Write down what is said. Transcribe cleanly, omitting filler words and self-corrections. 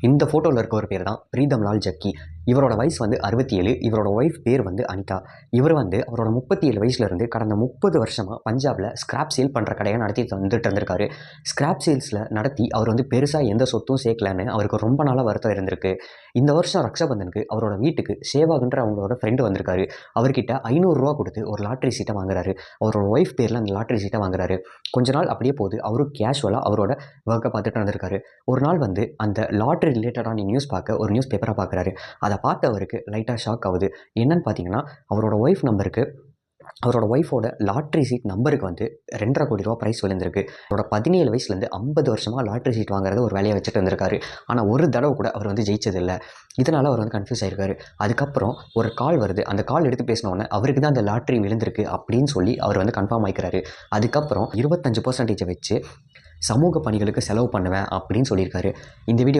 இந்த ஃபோட்டோவில் இருக்க ஒரு பேர் தான் பிரீதம் லால் ஜக்கி. இவரோட வயசு வந்து 67. இவரோட ஒய்ஃப் பேர் வந்து அனிதா. இவர் வந்து அவரோட 37 வயசுலேருந்து கடந்த 30 வருஷமாக பஞ்சாபில் ஸ்கிராப் சேல் பண்ணுற கடையை நடத்தி வந்துட்டு இருந்திருக்காரு. ஸ்கிராப் சேல்ஸில் நடத்தி அவர் வந்து பெருசாக எந்த சொத்தும் சேர்க்கலன்னு அவருக்கு ரொம்ப நாளாக வருத்தம் இருந்திருக்கு. இந்த வருஷம் ரக்ஷாபந்தனுக்கு அவரோட வீட்டுக்கு சேவாகுன்ற அவங்களோட ஃப்ரெண்டு வந்திருக்காரு. அவர்கிட்ட 500 ரூபா கொடுத்து ஒரு லாட்ரி சீட்டை வாங்குறாரு. அவரோட ஒய்ஃப் பேரில் அந்த லாட்ரி சீட்டை வாங்குறாரு. கொஞ்ச நாள் அப்படியே போகுது. அவரும் கேஷுவலாக அவரோட ஒர்க்கை பார்த்துட்டு வந்திருக்காரு. ஒரு நாள் வந்து அந்த லாட்ரி ரிலேட்டடான நியூஸ் பார்க்க ஒரு நியூஸ் பேப்பரை பார்க்குறாரு. அதை பார்த்து அவருக்கு லைட்டாக ஷாக் ஆகுது. என்னன்னு பார்த்தீங்கன்னா, அவரோட ஒய்ஃப் நம்பருக்கு அவரோட ஒய்ஃபோட லாட்ரி சீட் நம்பருக்கு வந்து 2.5 கோடி ரூபா ப்ரைஸ் விழுந்திருக்கு. அவரோட 17 வயசுலேருந்து 50 வருஷமாக லாட்ரி சீட் வாங்குறத ஒரு வேலையை வச்சுட்டு இருந்திருக்காரு. ஆனால் ஒரு தடவை கூட அவர் வந்து ஜெயிச்சதில்லை. இதனால் அவர் வந்து கன்ஃபியூஸ் ஆகிருக்காரு. அதுக்கப்புறம் ஒரு கால் வருது. அந்த கால் எடுத்து பேசினோடனே அவருக்கு தான் அந்த லாட்ரி விழுந்திருக்கு அப்படின்னு சொல்லி அவர் வந்து கன்ஃபார்ம் ஆகிக்கிறாரு. அதுக்கப்புறம் 25% வச்சு சமூக பணிகளுக்கு செலவு பண்ணுவேன் அப்படின்னு சொல்லியிருக்காரு. இந்த வீடியோ